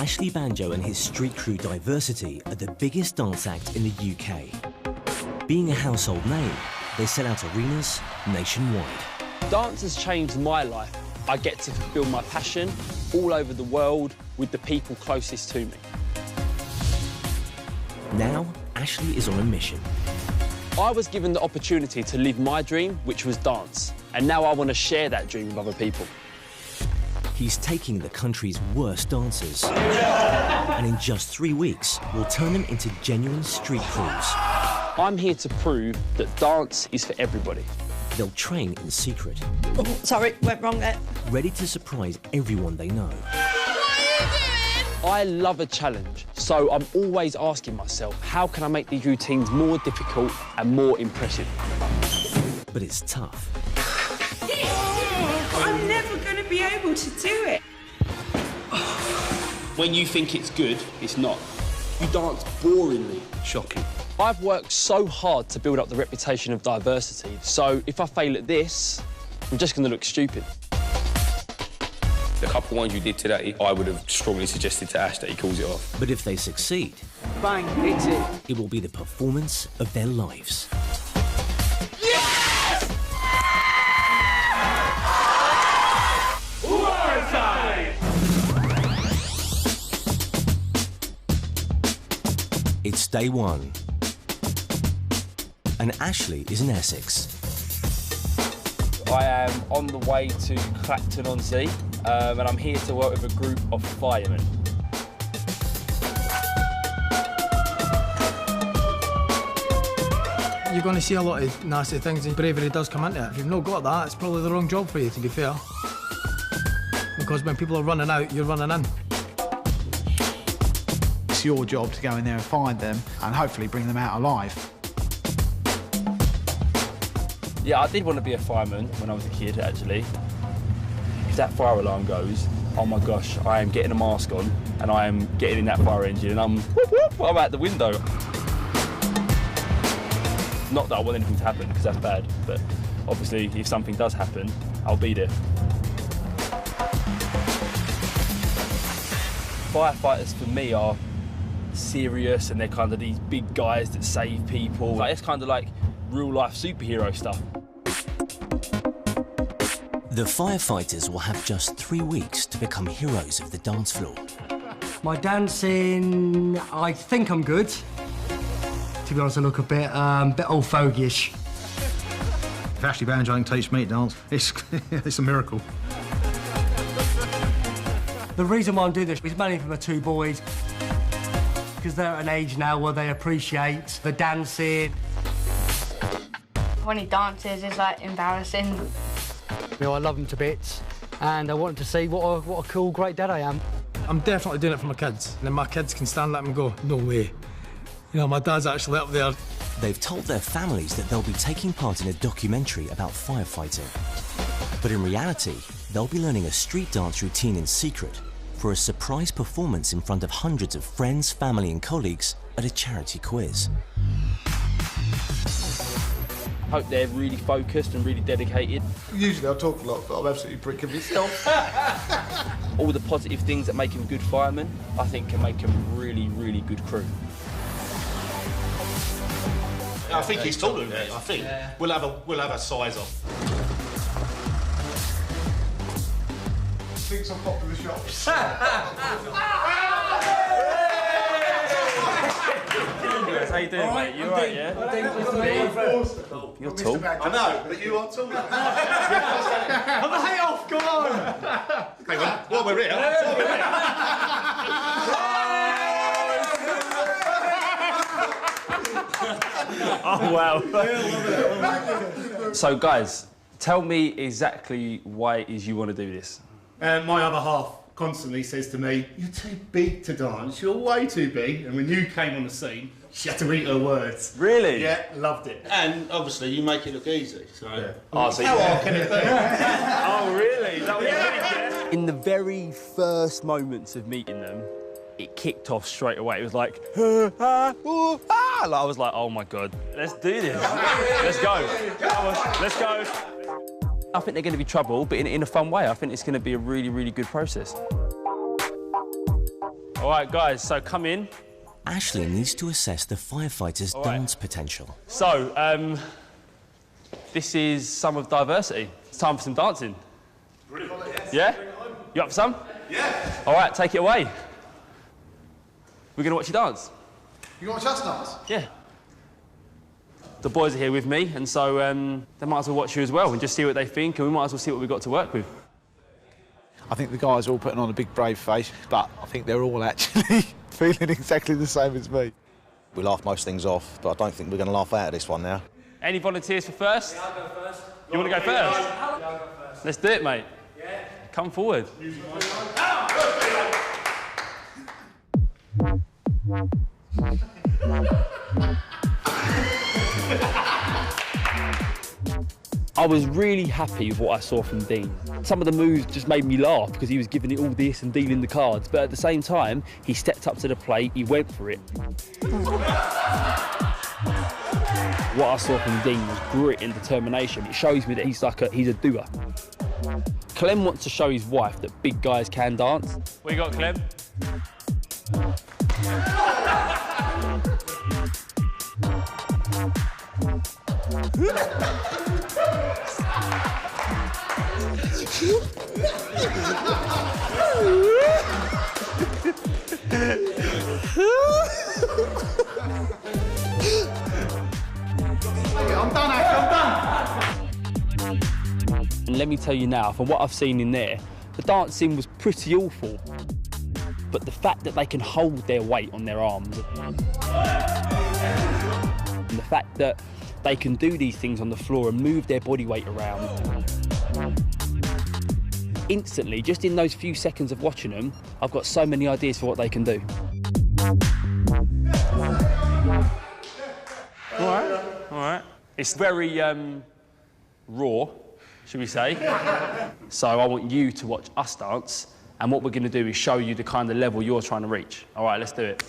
Ashley Banjo and his street crew Diversity are the biggest dance act in the UK. Being a household name, they sell out arenas nationwide. Dance has changed my life. I get to fulfil my passion all over the world with the people closest to me. Now, Ashley is on a mission. I was given the opportunity to live my dream, which was dance, and now I want to share that dream with other people. He's taking the country's worst dancers and in just 3 weeks will turn them into genuine street crews. I'm here to prove that dance is for everybody. They'll train in secret. Oh, sorry, went wrong there. Ready to surprise everyone they know. What are you doing? I love a challenge, so I'm always asking myself, how can I make these routines more difficult and more impressive? But it's tough. I'm never going to be able to do it. When you think it's good, it's not. You dance boringly. Shocking. I've worked so hard to build up the reputation of Diversity, so if I fail at this, I'm just going to look stupid. The couple ones you did today, I would have strongly suggested to Ash that he calls it off. But if they succeed, Bang, hits it. it will be the performance of their lives. It's day one, and Ashley is in Essex. I am on the way to Clacton-on-Sea, and I'm here to work with a group of firemen. You're going to see a lot of nasty things and bravery does come into it. If you've not got that, it's probably the wrong job for you, to be fair. Because when people are running out, you're running in. It's your job to go in there and find them and hopefully bring them out alive. Yeah, I did want to be a fireman when I was a kid, actually. If that fire alarm goes, oh my gosh, I am getting a mask on and I am getting in that fire engine and I'm out the window. Not that I want anything to happen, because that's bad, but obviously if something does happen, I'll be there. Firefighters for me are serious and they're kind of these big guys that save people. Like, it's kind of like real life superhero stuff. The firefighters will have just 3 weeks to become heroes of the dance floor. My dancing, I think I'm good. To be honest, I look a bit old fogyish. If Ashley Banjo can teach me to dance, it's a miracle. The reason why I'm doing this is mainly for my two boys, because they're at an age now where they appreciate the dancing. When he dances, it's like embarrassing. You know, I love him to bits, and I want him to see what a cool, great dad I am. I'm definitely doing it for my kids, and then my kids can stand there and go, no way. You know, my dad's actually up there. They've told their families that they'll be taking part in a documentary about firefighting. But in reality, they'll be learning a street dance routine in secret for a surprise performance in front of hundreds of friends, family and colleagues at a charity quiz. Hope they're really focused and really dedicated. Usually I talk a lot, but I'm absolutely brick of myself. All the positive things that make him a good fireman, I think can make him a really, really good crew. I think he's taller than me. I think we'll have a size off. Thinks I'm popular shops. How you doing, mate? You alright, yeah? You're tall. I know, but you are taller. Have the hat off, come on! Hey, while we're here, Oh, wow. So, guys, tell me exactly why it is you want to do this. My other half constantly says to me, "You're too big to dance, you're way too big." And when you came on the scene, she had to eat her words. Really? Yeah, loved it. and obviously you make it look easy. So Oh, so How hard can it be? Oh, really? Is that what you think, yeah? In the very first moments of meeting them, it kicked off straight away. It was like, like, I was like, oh my God, let's do this. Let's go. Come on, let's go. I think they're going to be trouble, but in a fun way. I think it's going to be a really, really good process. All right, guys, so come in. Ashley needs to assess the firefighter's dance potential. So, this is Summer of Diversity. It's time for some dancing. Brilliant. Yeah? You up for some? Yeah. All right, take it away. We're going to watch you dance. You want to watch us dance? Yeah. The boys are here with me, and so they might as well watch you as well and just see what they think, and we might as well see what we've got to work with. I think the guys are all putting on a big brave face, but I think they're all actually feeling exactly the same as me. We laugh most things off, but I don't think we're going to laugh out of this one now. Any volunteers for first? Yeah, I'll go first. You want to go first? Yeah, I'll go first. Let's do it, mate. Yeah. Come forward. I was really happy with what I saw from Dean. Some of the moves just made me laugh because he was giving it all this and dealing the cards, but at the same time, he stepped up to the plate, he went for it. What I saw from Dean was grit and determination. It shows me that he's a doer. Clem wants to show his wife that big guys can dance. What you got, Clem? I'm done, Ash, I'm done. And let me tell you now, from what I've seen in there, the dancing was pretty awful. But the fact that they can hold their weight on their arms, and the fact that they can do these things on the floor and move their body weight around. Instantly, just in those few seconds of watching them, I've got so many ideas for what they can do. All right. It's very raw, should we say? So I want you to watch us dance, and what we're going to do is show you the kind of level you're trying to reach. All right, let's do it.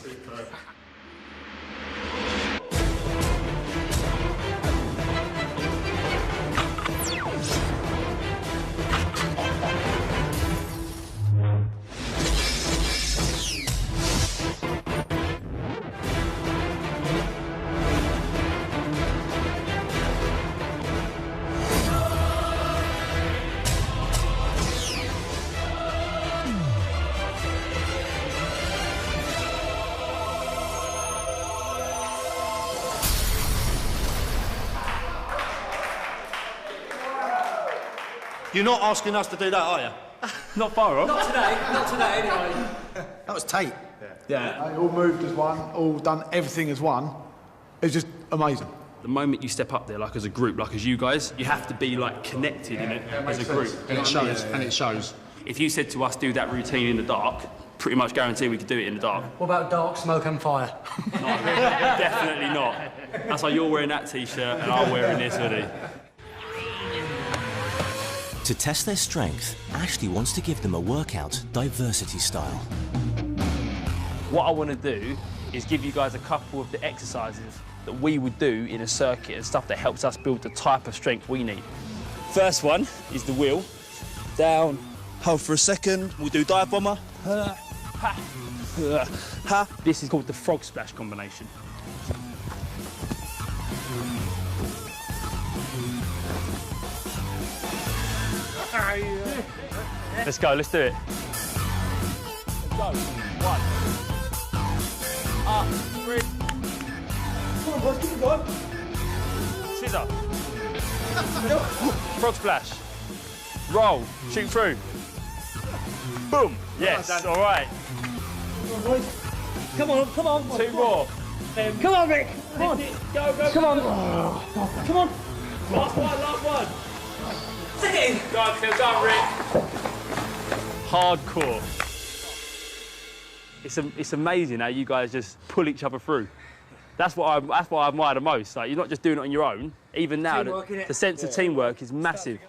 You're not asking us to do that, are you? Not far off. Not today anyway. That was Tate. Yeah. They all moved as one, all done everything as one. It's just amazing. The moment you step up there, like as a group, like as you guys, you have to be like connected in it as a group. And it shows, and it shows. If you said to us, do that routine in the dark, pretty much guarantee we could do it in the dark. What about dark, smoke and fire? Definitely not. That's why you're wearing that T-shirt and I'm wearing this hoodie. To test their strength, Ashley wants to give them a workout diversity style. What I want to do is give you guys a couple of the exercises that we would do in a circuit and stuff that helps us build the type of strength we need. First one is the wheel. Down, hold for a second. We'll do dive bomber. This is called the frog splash combination. Let's go, let's do it. Let's go. 1. Up, 3. Come on, boys, keep it going. Scissor. Frog splash. Roll, shoot through. Boom. Yes, all right. Come on, come on. 2 more. Come on, Rick. Come on. Go. Come on. Come on. Last one. Stick it in. Go on, Phil, go on, Rick. Hardcore. It's amazing how you guys just pull each other through. That's what I admire the most. Like, you're not just doing it on your own. Even now, the sense of teamwork is massive.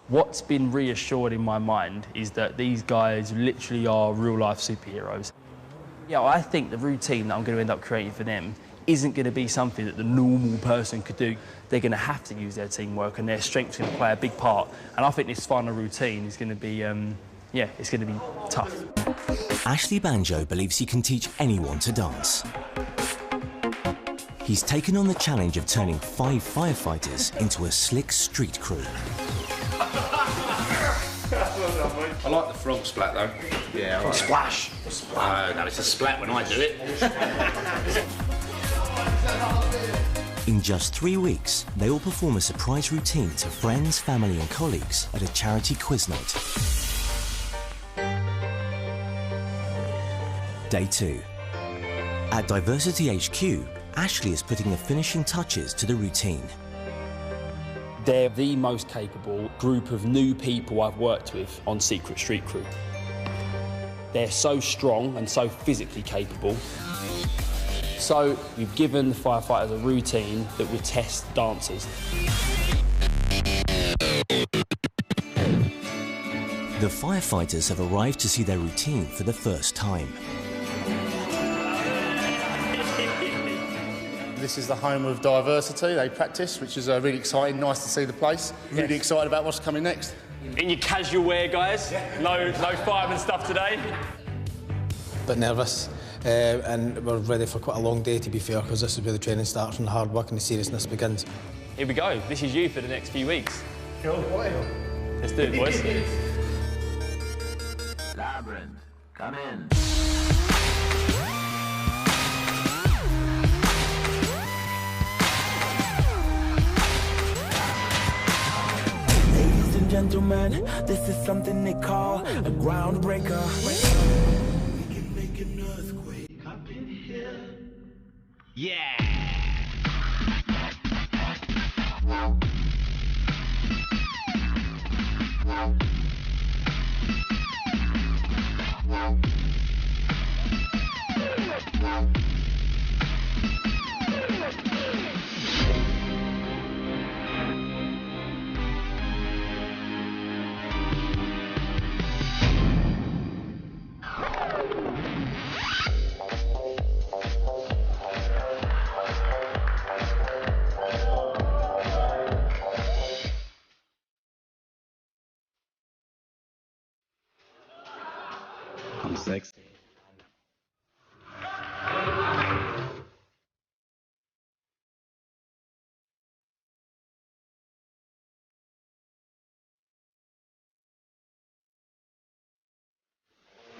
What's been reassured in my mind is that these guys literally are real-life superheroes. Yeah, I think the routine that I'm going to end up creating for them isn't going to be something that the normal person could do. They're going to have to use their teamwork, and their strength's going to play a big part. And I think this final routine is going to be yeah, it's going to be tough. Ashley Banjo believes he can teach anyone to dance. He's taken on the challenge of turning 5 firefighters into a slick street crew. I like the frog splat though. Yeah, right. Splash. No, it's a splat when I do it. In just 3 weeks, they will perform a surprise routine to friends, family and colleagues at a charity quiz night. Day 2. At Diversity HQ, Ashley is putting the finishing touches to the routine. They're the most capable group of new people I've worked with on Secret Street Crew. They're so strong and so physically capable. So we've given the firefighters a routine that will test dancers. The firefighters have arrived to see their routine for the first time. This is the home of diversity. They practice, which is really exciting. Nice to see the place. Really excited about what's coming next. In your casual wear, guys. No fireman stuff today. Bit nervous, and we're ready for quite a long day, to be fair, because this is where the training starts and the hard work and the seriousness begins. Here we go. This is you for the next few weeks. Cool. Let's do it, boys. Labyrinth, come in. Ladies and gentlemen, this is something they call a groundbreaker. We can make an earthquake up in here. Yeah. I'm sexy.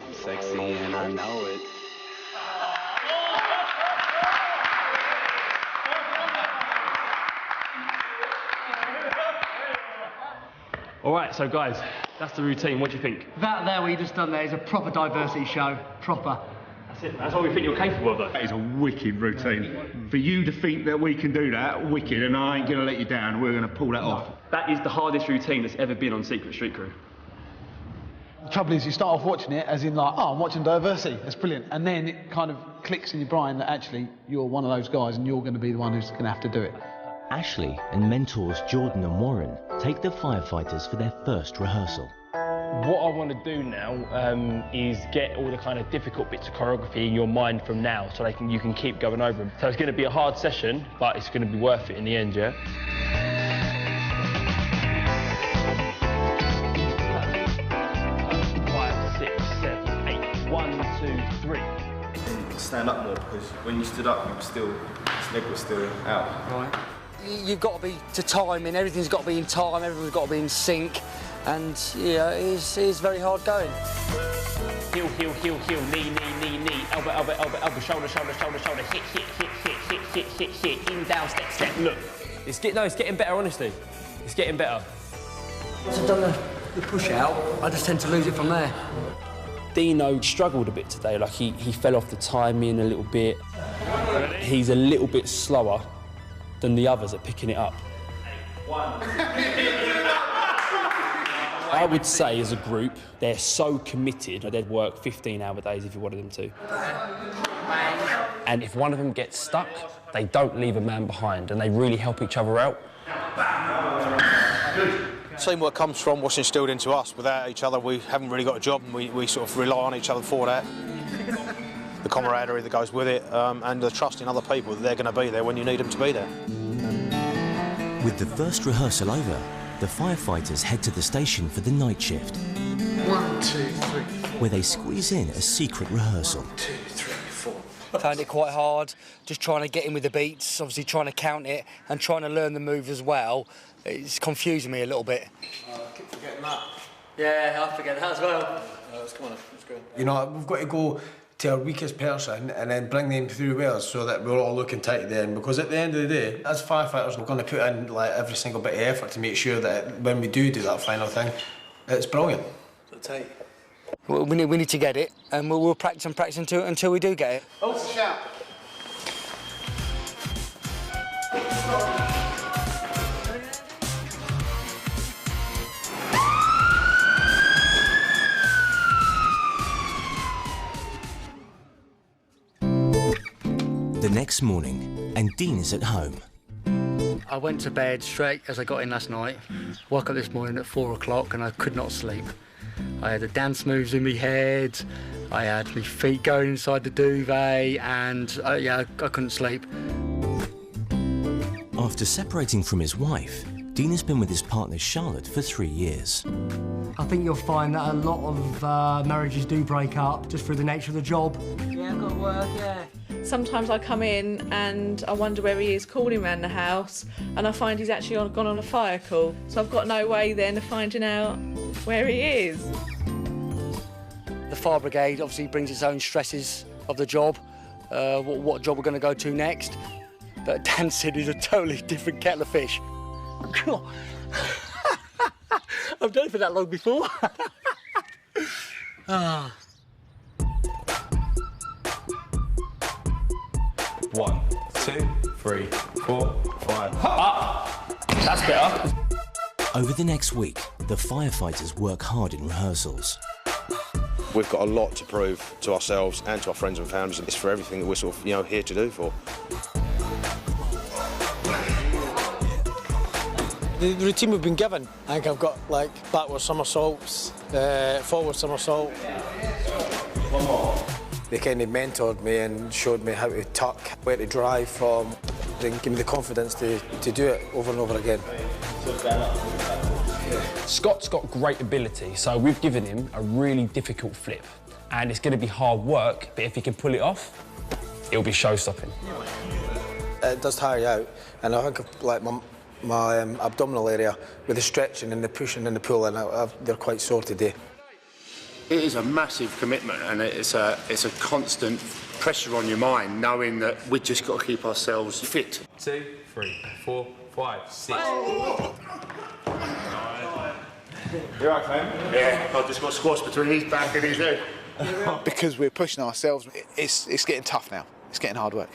I'm sexy and I know it. All right, so guys, that's the routine. What do you think? That there, what you just done there, is a proper diversity show. Proper. That's it. That's what we think you're capable of, though. That is a wicked routine. For you to think that we can do that, wicked, and I ain't going to let you down. We're going to pull that off. That is the hardest routine that's ever been on Secret Street Crew. The trouble is, you start off watching it as in like, oh, I'm watching diversity, that's brilliant. And then it kind of clicks in your brain that actually you're one of those guys and you're going to be the one who's going to have to do it. Ashley and mentors Jordan and Warren take the firefighters for their first rehearsal. What I want to do now is get all the kind of difficult bits of choreography in your mind from now so you can keep going over them. So it's going to be a hard session, but it's going to be worth it in the end, yeah? 5, 6, 7, 8. 1, 2, 3. Stand up more, because when you stood up, his leg was still out. Right. You've got to be to timing, everything's got to be in time, everyone's got to be in sync, and yeah, it is very hard going. Heel, heel, heel, heel, knee, knee, knee, knee, elbow, elbow, elbow, elbow, shoulder, shoulder, shoulder, shoulder, hit, hit, hit, hit, hit, hit, hit, hit, in, down, step, step. Look, it's getting better, honestly. It's getting better. Once I've done the push out, I just tend to lose it from there. Dino struggled a bit today, like he fell off the timing a little bit. He's a little bit slower than the others at picking it up. I would say as a group, they're so committed, they'd work 15-hour days if you wanted them to. And if one of them gets stuck, they don't leave a man behind and they really help each other out. Teamwork comes from what's instilled into us. Without each other, we haven't really got a job, and we sort of rely on each other for that. The camaraderie that goes with it, and the trust in other people that they're going to be there when you need them to be there. With the first rehearsal over, the firefighters head to the station for the night shift. 1, where they squeeze in a secret rehearsal. 2, 3, 4. I found it quite hard, just trying to get in with the beats, obviously trying to count it and trying to learn the move as well. It's confusing me a little bit. I keep forgetting that. Yeah, I forget that as well. Let's go on, let's go. You know, we've got to go to our weakest person and then bring them through well so that we're all looking tight at the end. Because at the end of the day, as firefighters, we're going to put in like every single bit of effort to make sure that when we do that final thing, it's brilliant. So tight. Well, we need to get it, and we'll practice and practice until we do get it. Oh, shout. The next morning, and Dean is at home. I went to bed straight as I got in last night. Woke up this morning at 4 o'clock and I could not sleep. I had the dance moves in my head, I had my feet going inside the duvet, and yeah, I couldn't sleep. After separating from his wife, Dean has been with his partner Charlotte for 3 years. I think you'll find that a lot of marriages do break up just through the nature of the job. Yeah, I've got to work, yeah. Sometimes I come in and I wonder where he is calling around the house, and I find he's actually gone on a fire call. So I've got no way then of finding out where he is. The fire brigade obviously brings its own stresses of the job, what job we're going to go to next. But dancing is a totally different kettle of fish. I've done it for that long before. Ah. 1, 2, 3, 4, 5. Ah! That's better. Over the next week, the firefighters work hard in rehearsals. We've got a lot to prove to ourselves and to our friends and families. It's for everything that we're sort of, here to do for. The routine we've been given, I think I've got like backward somersaults, forward somersault. One more. They kind of mentored me and showed me how to tuck, where to drive from, and give me the confidence to do it over and over again. Scott's got great ability, so we've given him a really difficult flip. And it's going to be hard work, but if he can pull it off, it'll be show-stopping. It does tire you out, and I think of, like my abdominal area with the stretching and the pushing in the pull, and they're quite sore today. It is a massive commitment, and it's a constant pressure on your mind, knowing that we've just got to keep ourselves fit. 2, 3, 4, 5, 6. You all right, Clem? Yeah, I've just got squash between his back and his head. Because we're pushing ourselves, it's getting tough now. It's getting hard work.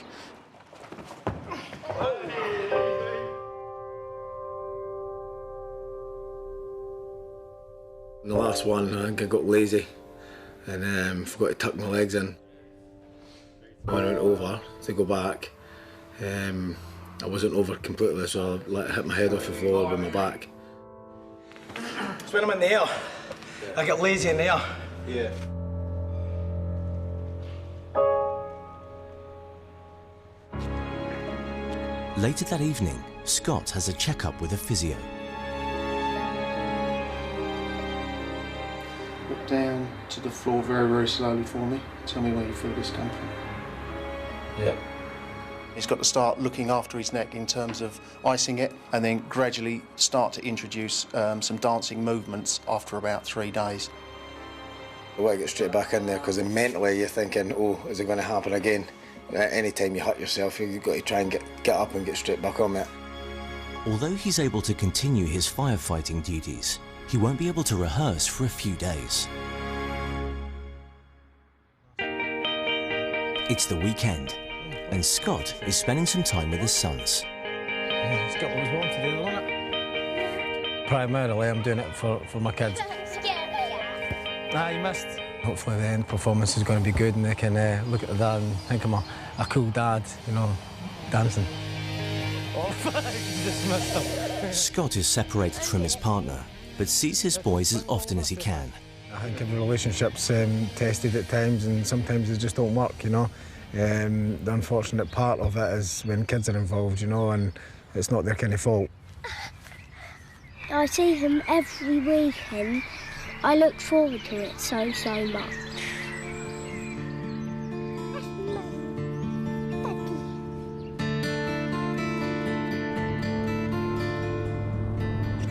In the last one, I think I got lazy and forgot to tuck my legs in. When I went over to go back, I wasn't over completely, so I hit my head off the floor with my back. It's when I'm in the air. I get lazy in the air. Yeah. Later that evening, Scott has a checkup with a physio. Look down to the floor very, very slowly for me. Tell me where you feel discomfort. Yeah. He's got to start looking after his neck in terms of icing it, and then gradually start to introduce some dancing movements after about 3 days. I want to get straight back in there because mentally you're thinking, oh, is it going to happen again? Any time you hurt yourself, you've got to try and get up and get straight back on it. Although he's able to continue his firefighting duties, he won't be able to rehearse for a few days. It's the weekend, and Scott is spending some time with his sons. It's got what he's wanted to do, isn't it? Primarily, I'm doing it for my kids. You missed. Hopefully the end performance is going to be good and they can look at that and think I'm a cool dad, dancing. Oh, you just missed him. Scott is separated from his partner, but sees his boys as often as he can. I think every relationship's tested at times and sometimes they just don't work, The unfortunate part of it is when kids are involved, and it's not their kind of fault. I see him every weekend I look forward to it so much.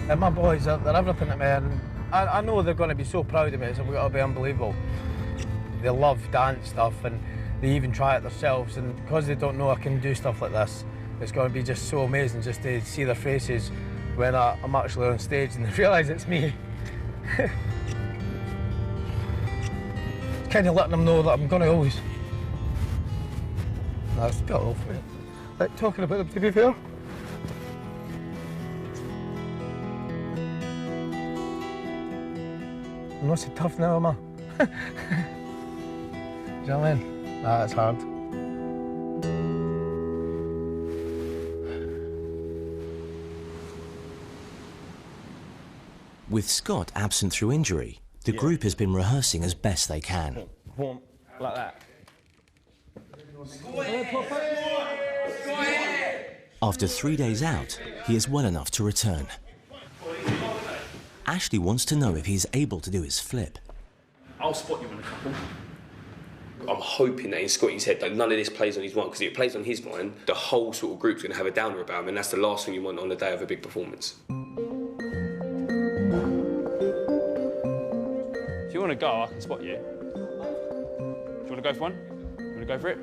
And my boys, they're everything to me, and I know they're going to be so proud of me, so it'll be unbelievable. They love dance stuff, and they even try it themselves, and because they don't know I can do stuff like this, it's going to be just so amazing just to see their faces when I'm actually on stage and they realise it's me. Kind of letting them know that I'm going to always... No, it's got off me. Like, talking about them, to be fair. I'm not so tough now, am I? Do you know what I mean? Nah, it's hard. With Scott absent through injury, the group has been rehearsing as best they can. Like that. After 3 days out, he is well enough to return. Ashley wants to know if he is able to do his flip. I'll spot you in a couple. I'm hoping that in Scotty's head that none of this plays on his mind, because if it plays on his mind, the whole sort of group's going to have a downer about him, and that's the last thing you want on the day of a big performance. If you want to go, I can spot you. Do you want to go for one? You want to go for it?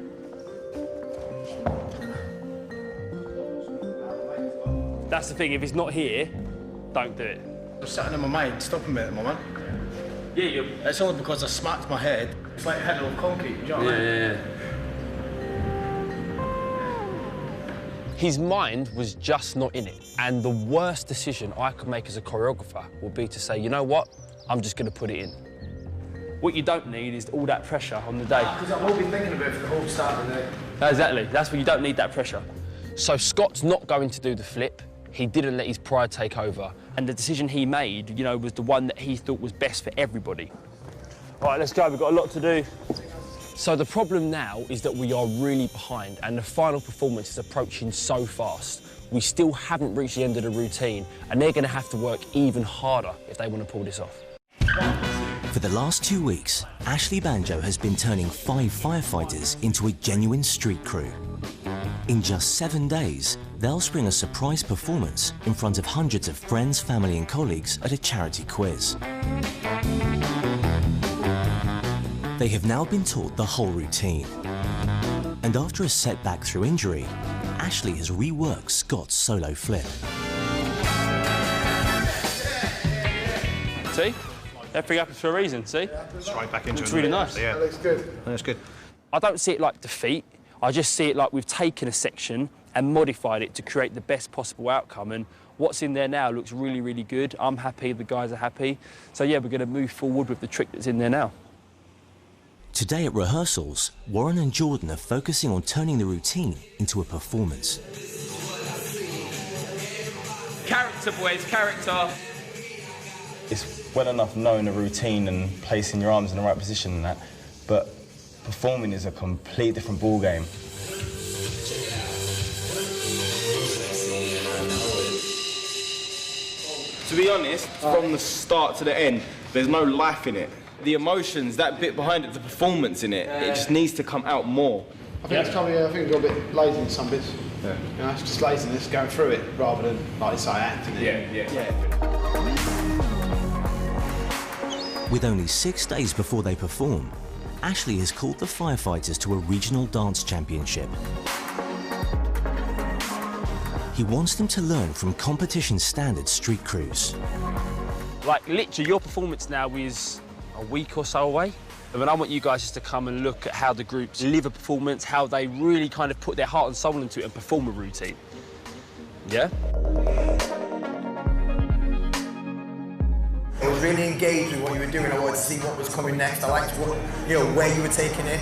That's the thing, if it's not here, don't do it. There's something in my mind stopping me at the moment. Yeah, it's only because I smacked my head. It's like hitting on concrete, do you know what I mean? His mind was just not in it. And the worst decision I could make as a choreographer would be to say, you know what, I'm just going to put it in. What you don't need is all that pressure on the day. Because I've all been thinking about it for the whole start of the day. Exactly, that's what you don't need that pressure. So Scott's not going to do the flip. He didn't let his pride take over. And the decision he made, you know, was the one that he thought was best for everybody. All right, let's go, we've got a lot to do. So the problem now is that we are really behind and the final performance is approaching so fast. We still haven't reached the end of the routine and they're going to have to work even harder if they want to pull this off. For the last 2 weeks, Ashley Banjo has been turning 5 firefighters into a genuine street crew. In just 7 days, they'll spring a surprise performance in front of hundreds of friends, family and colleagues at a charity quiz. They have now been taught the whole routine. And after a setback through injury, Ashley has reworked Scott's solo flip. See? Everything happens for a reason, see? Straight back into it. It's really nice. Yeah. That looks good. That's good. I don't see it like defeat. I just see it like we've taken a section and modified it to create the best possible outcome. And what's in there now looks really, really good. I'm happy, the guys are happy. So, yeah, we're going to move forward with the trick that's in there now. Today at rehearsals, Warren and Jordan are focusing on turning the routine into a performance. Character, boys, character. It's well enough knowing the routine and placing your arms in the right position and that, but performing is a complete different ball game. To be honest, from the start to the end, there's no life in it. The emotions, that bit behind it, the performance in it, it just needs to come out more. I think it's probably, I think we got a bit lazy in some bits. Yeah. You know, it's just laziness going through it rather than, like you say, acting it. Yeah. With only 6 days before they perform, Ashley has called the firefighters to a regional dance championship. He wants them to learn from competition standard street crews. Like, literally, your performance now is a week or so away. And I want you guys just to come and look at how the groups live a performance, how they really kind of put their heart and soul into it and perform a routine. Yeah? I was really engaged with what you were doing. I wanted to see what was coming next. I liked where you were taking it.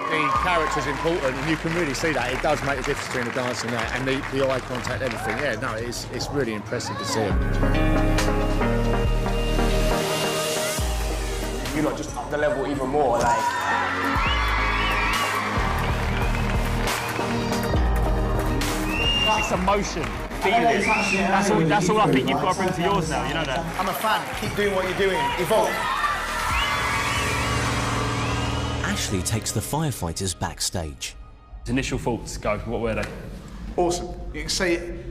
The character's important, and you can really see that. It does make a difference between the dance and that, and the eye contact, everything. Yeah, no, it's really impressive to see him. You lot just up the level even more, like. It's emotion. feeling. That's all I think you've got to bring to yours now, you know that? I'm a fan. Keep doing what you're doing. Evolve. Ashley takes the firefighters backstage. Initial thoughts, go. What were they? Awesome. You can see it.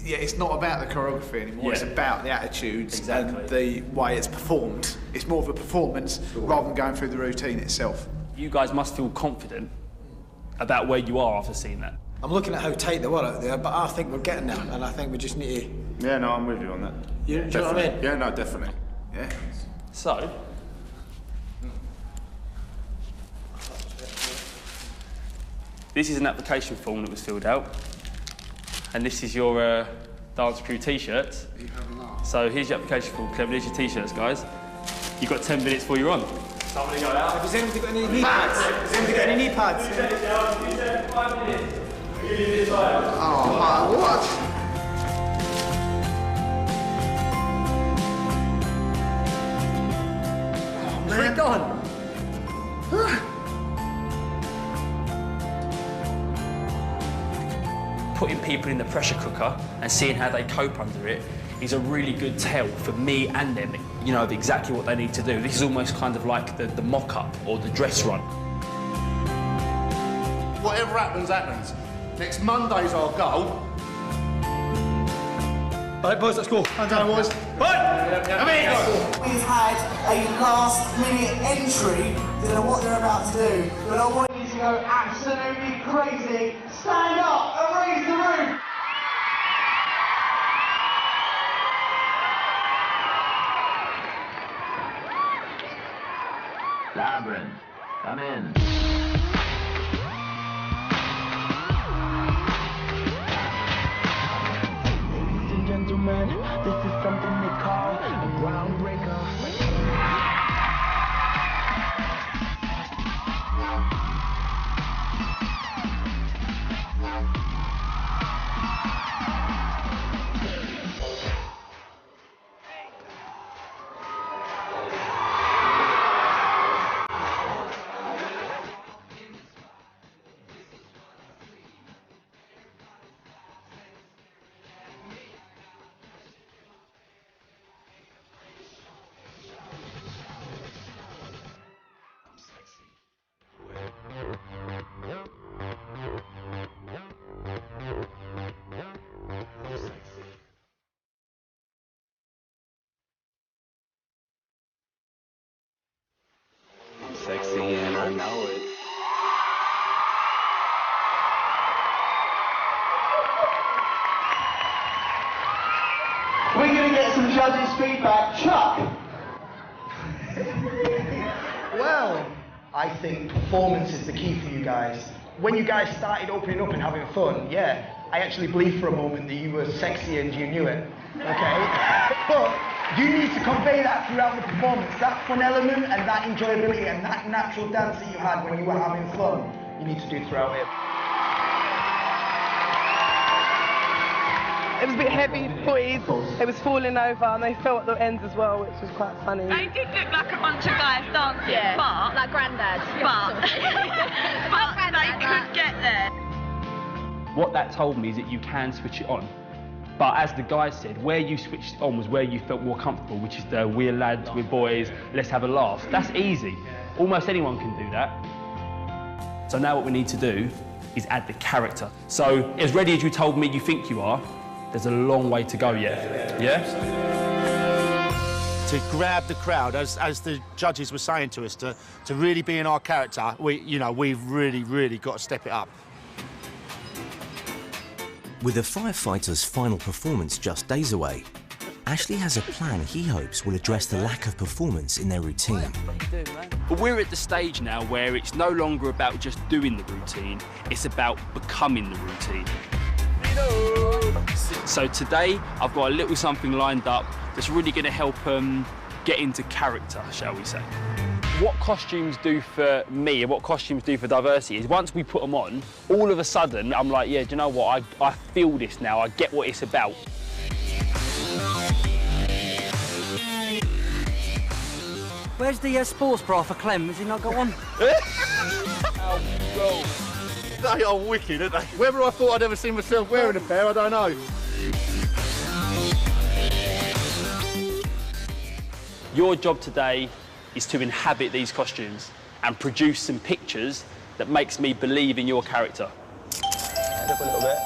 Yeah, it's not about the choreography anymore. Yeah. It's about the attitudes Exactly. and the way it's performed. It's more of a performance rather than going through the routine itself. You guys must feel confident about where you are after seeing that. I'm looking at how tight they were out there, but I think we're getting there, and I think we just need to... Yeah, no, I'm with you on that. Do you know what I mean? Yeah, no, definitely. Yeah. So, this is an application form that was filled out, and this is your dance crew t-shirts. So here's your application form, Clem. Here's your t-shirts, guys. You've got 10 minutes before you run. Somebody go out. Has anybody got any knee pads? Has anybody got any knee pads? You said 5 minutes. Oh, what? Where's it gone? Putting people in the pressure cooker and seeing how they cope under it is a really good tell for me and them, you know, of exactly what they need to do. This is almost kind of like the mock-up or the dress run. Whatever happens, happens. Next Monday's our goal. All right, boys, let's go. Hands down, boys. Come in. We've had a last-minute entry. Don't know what they're about to do, but I want you to go absolutely crazy. Stand up and raise the roof. Labyrinth, come in. Ladies and gentlemen, this is something they call a groundbreaker. I'm sexy and I know it. We're going to get some judges' feedback. Chuck. Well, I think performance is the key for you guys. When you guys started opening up and having fun, yeah, I actually believed for a moment that you were sexy and you knew it, okay? But you need to convey that throughout the performance. That fun element and that enjoyability and that natural dance that you had when you were having fun, you need to do throughout it. It was a bit heavy-footed, it was falling over and they fell at the ends as well, which was quite funny. They did look like a bunch of guys dancing, Yeah, but... like granddads. But they could get there. What that told me is that you can switch it on. But as the guys said, where you switched it on was where you felt more comfortable, which is the we're lads, we're boys, let's have a laugh. That's easy. Almost anyone can do that. So now what we need to do is add the character. So as ready as you told me you think you are, there's a long way to go yet. Yeah? To grab the crowd, as the judges were saying to us, to really be in our character, we've really got to step it up. With the firefighters' final performance just days away, Ashley has a plan he hopes will address the lack of performance in their routine. But we're at the stage now where it's no longer about just doing the routine, it's about becoming the routine. So today, I've got a little something lined up that's really going to help get into character, shall we say. What costumes do for me and what costumes do for diversity is once we put them on, all of a sudden, I'm like, yeah, do you know what? I feel this now. I get what it's about. Where's the sports bra for Clem? Has he not got one? They are wicked, aren't they? Whether I thought I'd ever see myself wearing a pair, I don't know. Your job today is to inhabit these costumes and produce some pictures that makes me believe in your character. Head up a little bit.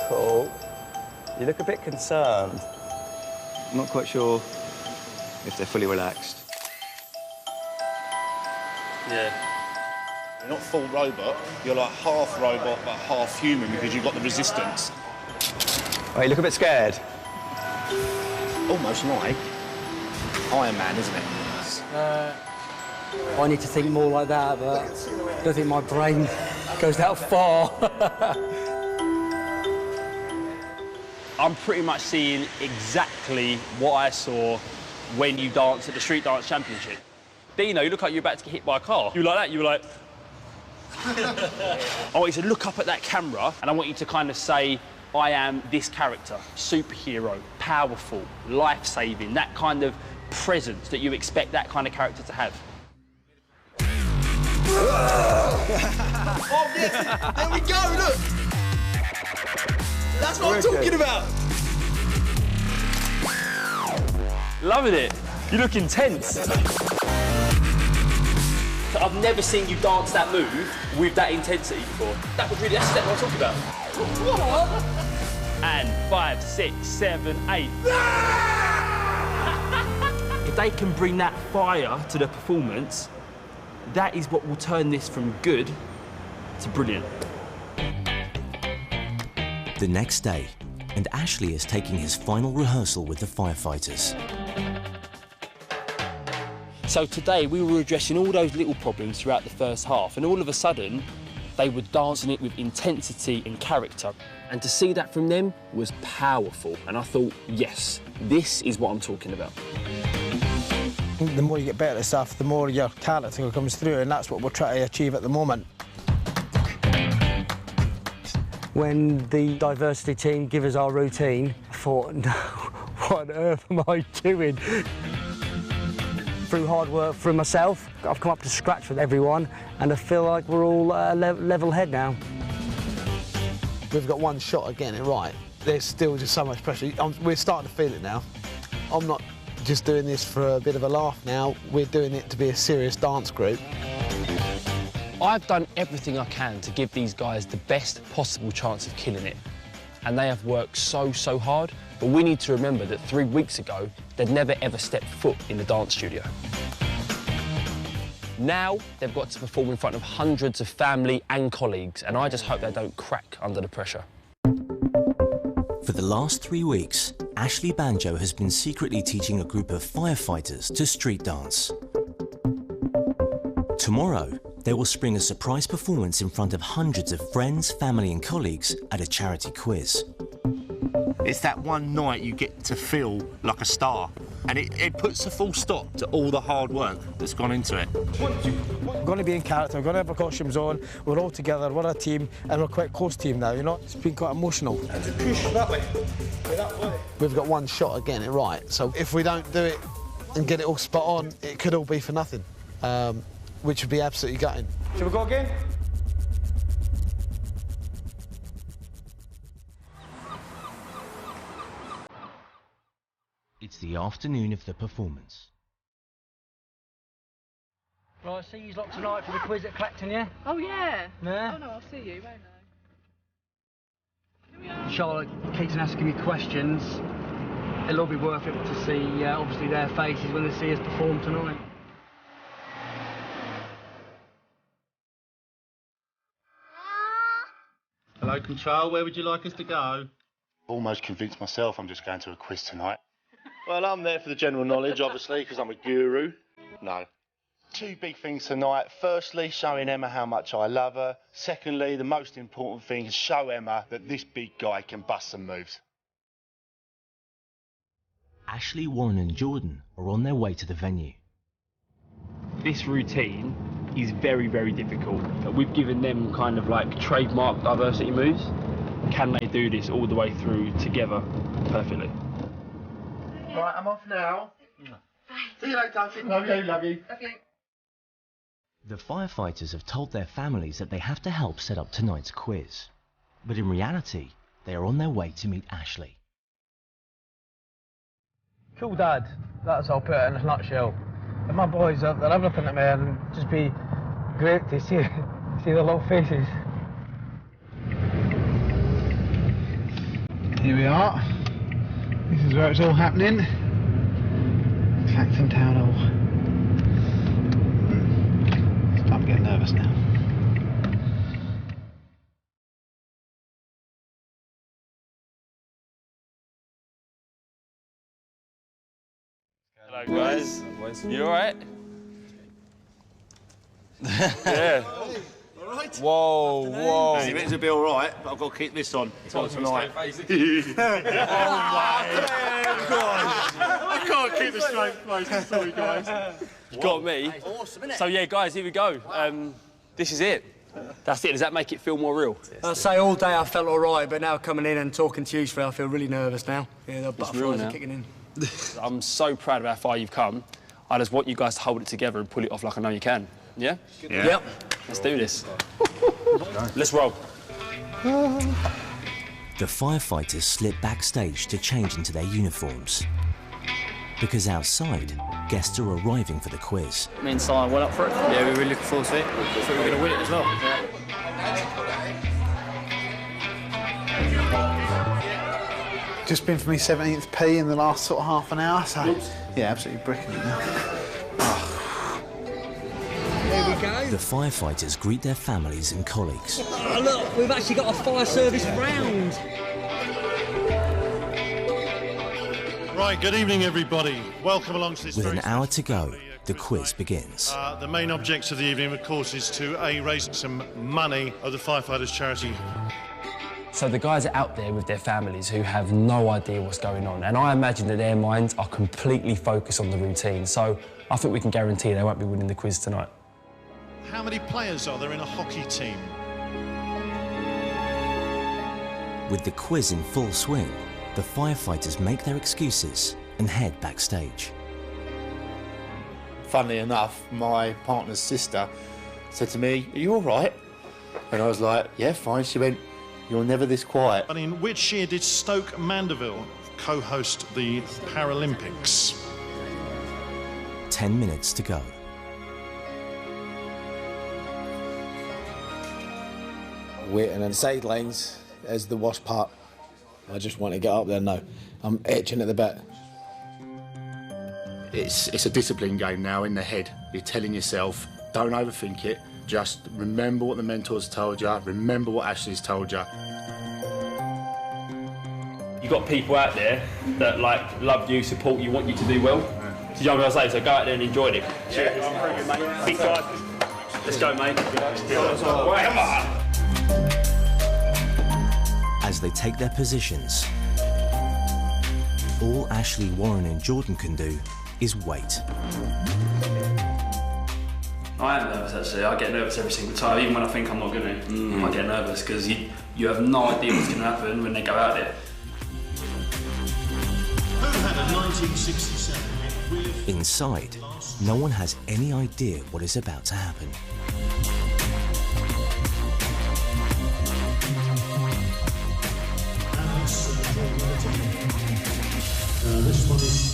Cool. You look a bit concerned. I'm not quite sure if they're fully relaxed. Yeah. You're not full robot, you're like half robot but half human because you've got the resistance. Oh, you look a bit scared. Almost like Iron Man, isn't it? I need to think more like that, but I don't think my brain goes that far. I'm pretty much seeing exactly what I saw when you danced at the Street Dance Championship. Dino, you look like you're about to get hit by a car. You were like that, you were like... I want you to look up at that camera and I want you to kind of say, I am this character, superhero, powerful, life-saving, that kind of presence that you expect that kind of character to have. Oh, yes, there we go, look! That's what I'm talking about! Loving it. You look intense. I've never seen you dance that move with that intensity before. That's what I'm talking about. What? And 5, 6, 7, 8. If they can bring that fire to the performance, that is what will turn this from good to brilliant. The next day, and Ashley is taking his final rehearsal with the firefighters. So today we were addressing all those little problems throughout the first half, and all of a sudden they were dancing it with intensity and character. And to see that from them was powerful, and I thought, yes, this is what I'm talking about. The more you get better at stuff, the more your character comes through, and that's what we're trying to achieve at the moment. When the diversity team give us our routine, I thought, no, what on earth am I doing? Through hard work, through myself, I've come up to scratch with everyone, and I feel like we're all level head now. We've got one shot at getting it right. There's still just so much pressure. We're starting to feel it now. I'm not just doing this for a bit of a laugh now. We're doing it to be a serious dance group. I've done everything I can to give these guys the best possible chance of killing it. And they have worked so hard, but we need to remember that 3 weeks ago, they'd never ever stepped foot in the dance studio. Now, they've got to perform in front of hundreds of family and colleagues, and I just hope they don't crack under the pressure. For the last 3 weeks, Ashley Banjo has been secretly teaching a group of firefighters to street dance. Tomorrow, they will spring a surprise performance in front of hundreds of friends, family and colleagues at a charity quiz. It's that one night you get to feel like a star, and it puts a full stop to all the hard work that's gone into it. We're going to be in character, we're going to have our costumes on, we're all together, we're a team, and we're quite a close team now, you know? It's been quite emotional. And to push that way, that way. We've got one shot at getting it right, so if we don't do it and get it all spot on, it could all be for nothing, which would be absolutely gutting. Shall we go again? It's the afternoon of the performance. Right, see you lot tonight for the quiz at Clacton, yeah? Oh, yeah. Yeah? Oh, no, I'll see you, won't I? Charlotte keeps asking me questions. It'll all be worth it to see, obviously, their faces when they see us perform tonight. Hello, Control, where would you like us to go? Almost convinced myself I'm just going to a quiz tonight. Well, I'm there for the general knowledge, obviously, because I'm a guru. No. 2 big things tonight. Firstly, showing Emma how much I love her. Secondly, the most important thing is show Emma that this big guy can bust some moves. Ashley, Warren and Jordan are on their way to the venue. This routine is very difficult. We've given them kind of like trademark diversity moves. Can they do this all the way through together perfectly? Right, I'm off now. See you later, Love you. Okay. The firefighters have told their families that they have to help set up tonight's quiz. But in reality, they are on their way to meet Ashley. Cool dad, that's I'll put it in a nutshell. And my boys, they're everything to me, and just be great to see their little faces. Here we are. This is where it's all happening. Clacton Town Hall. I'm getting nervous now. Hello guys. You alright? Yeah. Alright. Whoa, whoa. He meant to be alright, but I've got to keep this on. It's on tonight. Oh my gosh. I can't keep a straight face, sorry guys. Got me. Awesome, innit? So yeah, guys, here we go. This is it. That's it. Does that make it feel more real? I'd say all day I felt all right, but now coming in and talking to you three, I feel really nervous now. Yeah, the butterflies are kicking in. I'm so proud of how far you've come. I just want you guys to hold it together and pull it off like I know you can. Yeah? Yeah. Yep. Let's do this. Let's roll. The firefighters slip backstage to change into their uniforms. Because outside, guests are arriving for the quiz. Me and Simon went up for it. Yeah, we were really looking forward to it. Thought we were going to win it as well. Just been for me 17th P in the last sort of half an hour, so yeah, absolutely bricking it now. There we go. The firefighters greet their families and colleagues. Oh, look, we've actually got a fire service round. Right, good evening everybody. Welcome along to this With very an hour to go, the quiz begins. The main object of the evening, of course, is to raise some money of the firefighters' charity. So the guys are out there with their families who have no idea what's going on, and I imagine that their minds are completely focused on the routine, so I think we can guarantee they won't be winning the quiz tonight. How many players are there in a hockey team? With the quiz in full swing, the firefighters make their excuses and head backstage. Funnily enough, my partner's sister said to me, "Are you all right?" And I was like, "Yeah, fine." She went, "You're never this quiet." And in which year did Stoke Mandeville co-host the Paralympics? 10 minutes to go. Waiting on the sidelines is the worst part. I just want to get up there now. I'm itching at the bit. It's a discipline game now in the head. You're telling yourself, don't overthink it. Just remember what the mentors told you. Remember what Ashley's told you. You've got people out there that love you, support you, want you to do well. Do you know what I'm saying? So go out there and enjoy it. Cheers. Big guys. Let's go, mate. Come on. As they take their positions, all Ashley, Warren and Jordan can do is wait. I am nervous actually. I get nervous every single time, even when I think I'm not going to. I get nervous because you have no idea what's going to happen when they go out there. Who had a 1967 with... Inside, no one has any idea what is about to happen. This one is...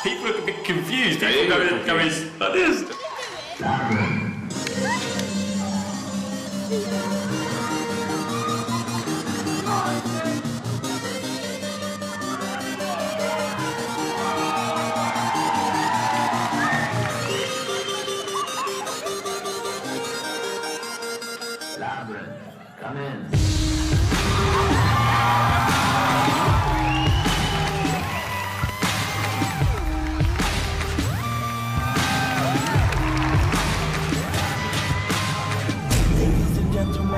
People look a bit confused. People go like this. Come in. Ladies and gentlemen.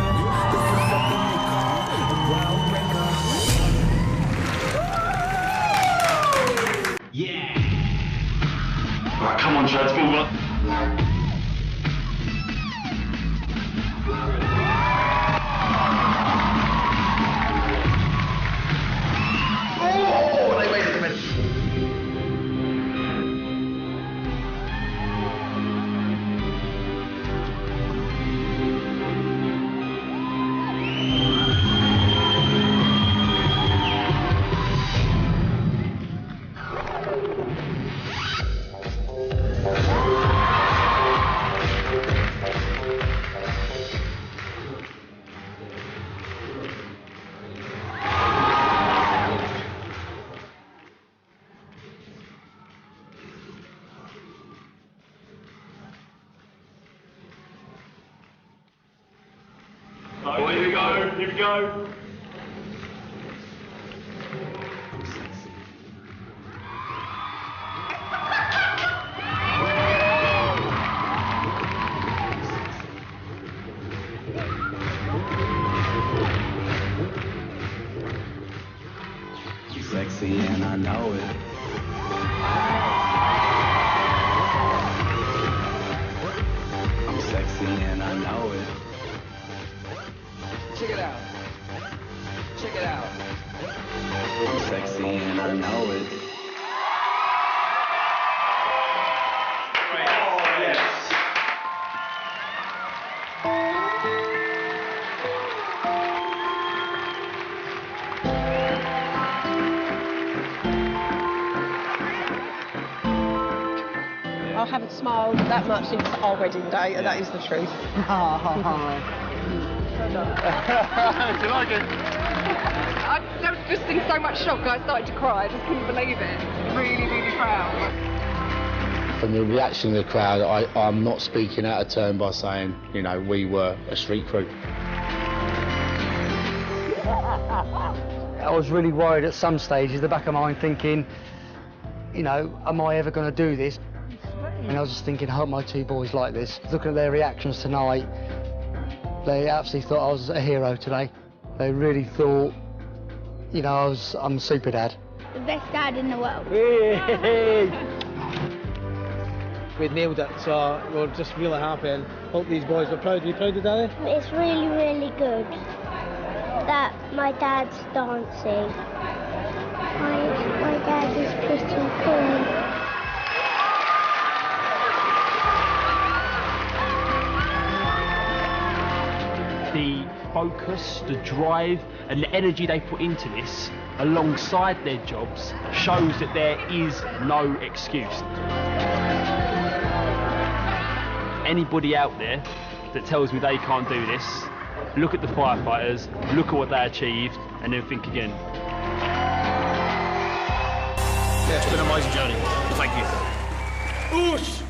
Go. Sexy and I know it. I'm sexy and I know it. Check it out. Check it out. I'm sexy and I know it. Oh, yes. I haven't smiled that much since our wedding day, and that is the truth. Do you like it? I was just in so much shock that I started to cry. I just couldn't believe it. Really, really proud. From the reaction of the crowd, I'm not speaking out of turn by saying, you know, we were a street crew. I was really worried at some stages, the back of my mind thinking, you know, am I ever going to do this? And I was just thinking, I hope my two boys like this. Looking at their reactions tonight, they absolutely thought I was a hero today. They really thought, you know, I'm super dad. The best dad in the world. We nailed it, so we're just really happy and hope these boys were proud. Are you proud of Daddy? It's really, really good that my dad's dancing. My dad is pretty cool. The focus, the drive and the energy they put into this alongside their jobs shows that there is no excuse. Anybody out there that tells me they can't do this, look at the firefighters, look at what they achieved and then think again. Yeah, it's been an amazing journey. Thank you. Oosh!